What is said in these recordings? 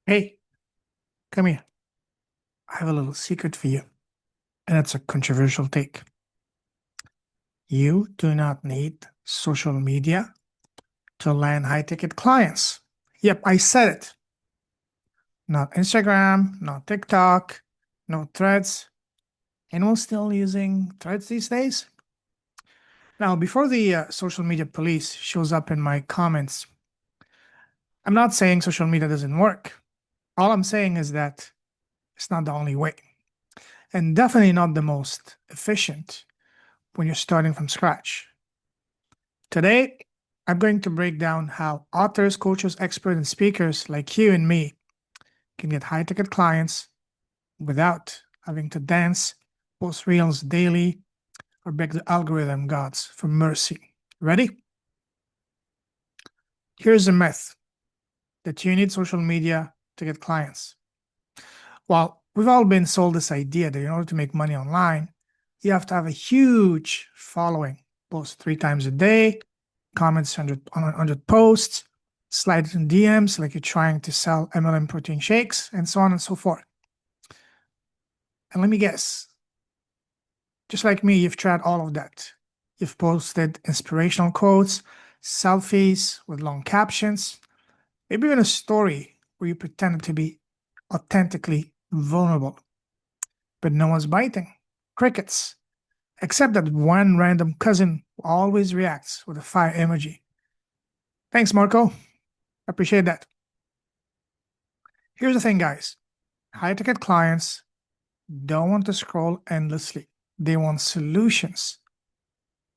Hey, come here. I have a little secret for you, and it's a controversial take. You do not need social media to land high ticket clients. Yep, I said it. Not Instagram, not TikTok, no threads. Anyone still using threads these days? Now, before the social media police shows up in my comments, I'm not saying social media doesn't work. All I'm saying is that it's not the only way, and definitely not the most efficient when you're starting from scratch. Today, I'm going to break down how authors, coaches, experts, and speakers like you and me can get high ticket clients without having to dance, post reels daily, or beg the algorithm gods for mercy. Ready? Here's a myth that you need social media to get clients. Well, we've all been sold this idea that in order to make money online, you have to have a huge following, post 3 times a day, comments on 100 posts, slide in DMs like you're trying to sell MLM protein shakes, and so on and so forth. And let me guess, just like me, you've tried all of that. You've posted inspirational quotes, selfies with long captions, maybe even a story where you pretended to be authentically vulnerable. But no one's biting. Crickets. Except that one random cousin who always reacts with a fire emoji. Thanks, Marco. Appreciate that. Here's the thing, guys. High ticket clients don't want to scroll endlessly. They want solutions.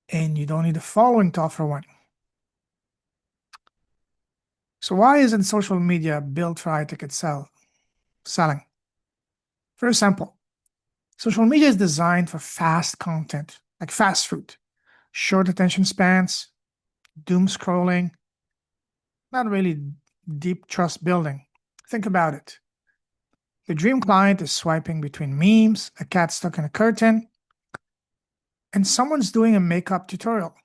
And you don't need a following to offer one. So why isn't social media built for high ticket selling? Very simple. Social media is designed for fast content, like fast food, short attention spans, doom scrolling, not really deep trust building. Think about it. Your dream client is swiping between memes, a cat stuck in a curtain, and someone's doing a makeup tutorial.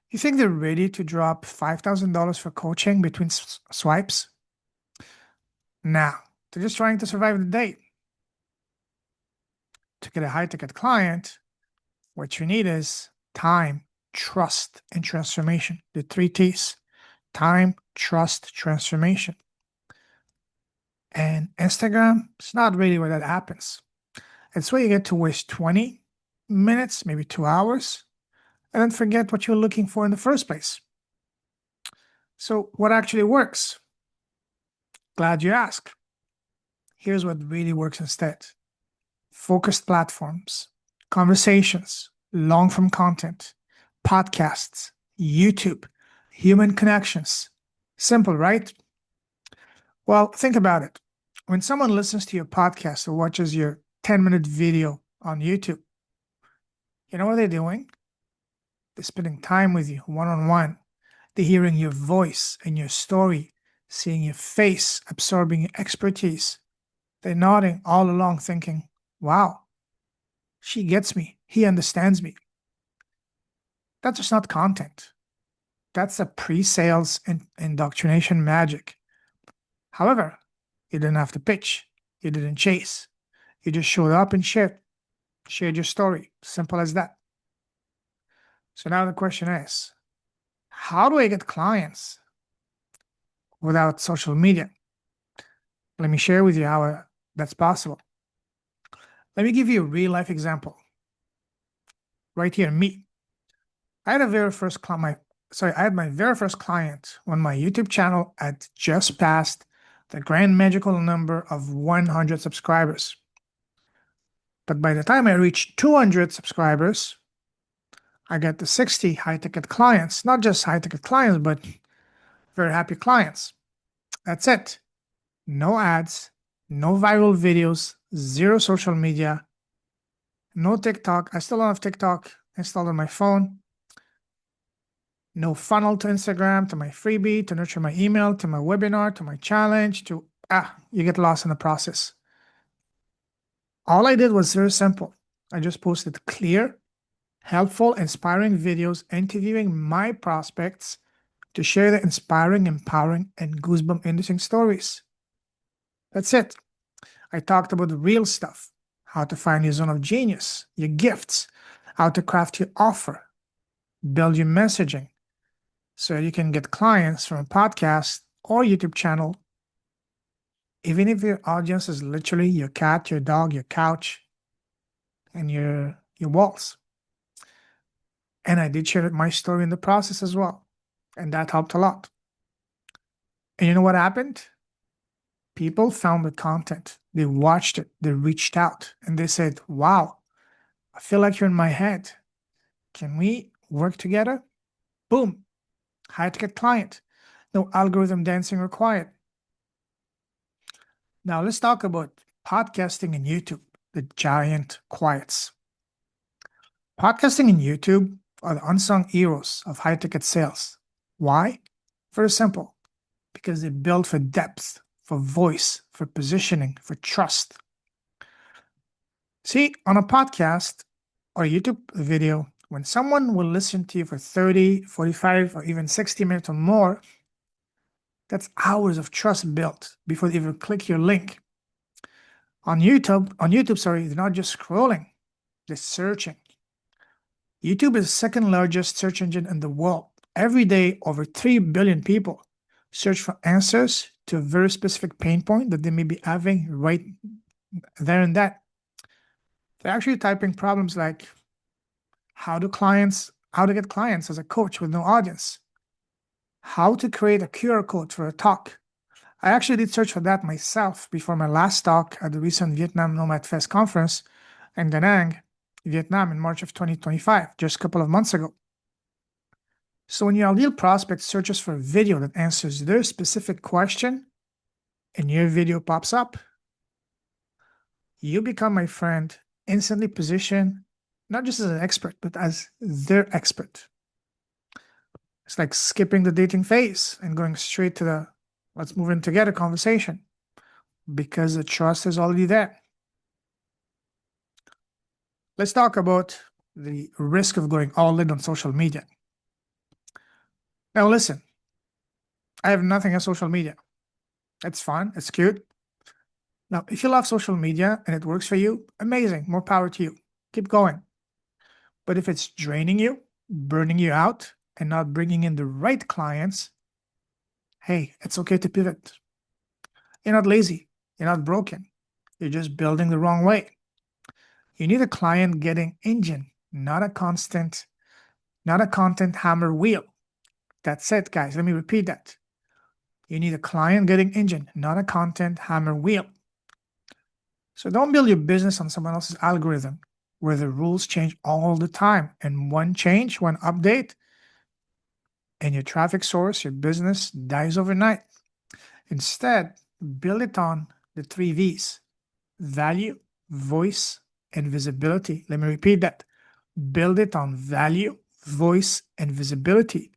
You think they're ready to drop $5,000 for coaching between swipes? Nah, they're just trying to survive the day. To get a high ticket client, what you need is time, trust, and transformation. The 3 T's: time, trust, transformation. And Instagram, it's not really where that happens. It's where you get to waste 20 minutes, maybe 2 hours, and then forget what you're looking for in the first place. So, what actually works? Glad you asked. Here's what really works instead: focused platforms, conversations, long form content, podcasts, YouTube, human connections. Simple, right? Well, think about it. When someone listens to your podcast or watches your 10-minute video on YouTube, you know what they're doing? They're spending time with you one on one. They're hearing your voice and your story, seeing your face, absorbing your expertise. They're nodding all along, thinking, wow, she gets me. He understands me. That's just not content. That's a pre sales and indoctrination magic. However, you didn't have to pitch, you didn't chase. You just showed up and shared your story. Simple as that. So now the question is, how do I get clients without social media? Let me share with you how that's possible. Let me give you a real life example. Right here, me. I had I had my very first client when my YouTube channel had just passed the grand magical number of 100 subscribers. But by the time I reached 200 subscribers, I got to 60 high ticket clients, not just high ticket clients, but very happy clients. That's it. No ads, no viral videos, zero social media, no TikTok. I still don't have TikTok installed on my phone. No funnel to Instagram, to my freebie, to nurture my email, to my webinar, to my challenge, you get lost in the process. All I did was very simple. I just posted clear, helpful, inspiring videos interviewing my prospects to share their inspiring, empowering, and goosebump inducing stories. That's it. I talked about the real stuff, how to find your zone of genius, your gifts, how to craft your offer, build your messaging so you can get clients from a podcast or YouTube channel, even if your audience is literally your cat, your dog, your couch, and your walls. And I did share my story in the process as well. And that helped a lot. And you know what happened? People found the content, they watched it, they reached out, and they said, wow, I feel like you're in my head. Can we work together? Boom, high ticket client. No algorithm dancing required. Now let's talk about podcasting and YouTube, the giant quiets. Podcasting and YouTube are the unsung heroes of high ticket sales. Why? Very simple. Because they build for depth, for voice, for positioning, for trust. See, on a podcast or YouTube video, when someone will listen to you for 30, 45, or even 60 minutes or more, that's hours of trust built before they even click your link. On YouTube, sorry, they're not just scrolling, they're searching. YouTube is the second largest search engine in the world. Every day, over 3 billion people search for answers to a very specific pain point that they may be having right there and that. They're actually typing problems like how to get clients as a coach with no audience, how to create a QR code for a talk. I actually did search for that myself before my last talk at the recent Vietnam Nomad Fest conference in Da Nang, Vietnam in March of 2025, just a couple of months ago. So when your ideal prospect searches for a video that answers their specific question and your video pops up, you become, my friend, instantly positioned not just as an expert, but as their expert. It's like skipping the dating phase and going straight to the let's move in together conversation because the trust is already there. Let's talk about the risk of going all in on social media. Now, listen, I have nothing on social media. It's fun, it's cute. Now, if you love social media and it works for you, amazing, more power to you. Keep going. But if it's draining you, burning you out, and not bringing in the right clients, hey, it's okay to pivot. You're not lazy. You're not broken. You're just building the wrong way. You need a client getting engine, not a content hammer wheel. That's it, guys. Let me repeat that. You need a client getting engine, not a content hammer wheel. So don't build your business on someone else's algorithm where the rules change all the time. And one change, one update, and your traffic source, your business dies overnight. Instead, build it on the 3 V's: value, voice, and visibility. Let me repeat that. Build it on value, voice, and visibility,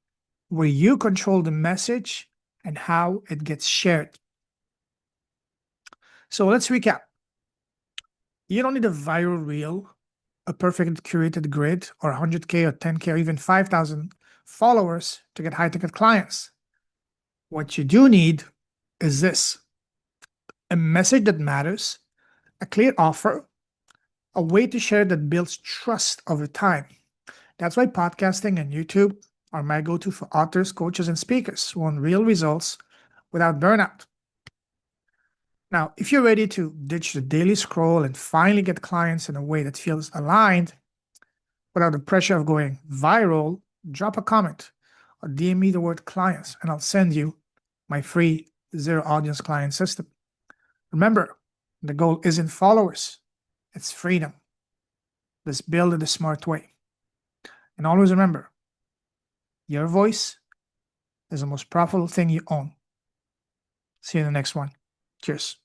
where you control the message and how it gets shared. So let's recap. You don't need a viral reel, a perfect curated grid, or 100K or 10K or even 5,000 followers to get high-ticket clients. What you do need is this: a message that matters, a clear offer, a way to share that builds trust over time. That's why podcasting and YouTube are my go-to for authors, coaches, and speakers who want real results without burnout. Now, if you're ready to ditch the daily scroll and finally get clients in a way that feels aligned without the pressure of going viral, drop a comment or DM me the word clients and I'll send you my free zero audience client system. Remember, the goal isn't followers, it's freedom. Let's build it the smart way. And always remember, your voice is the most profitable thing you own. See you in the next one. Cheers.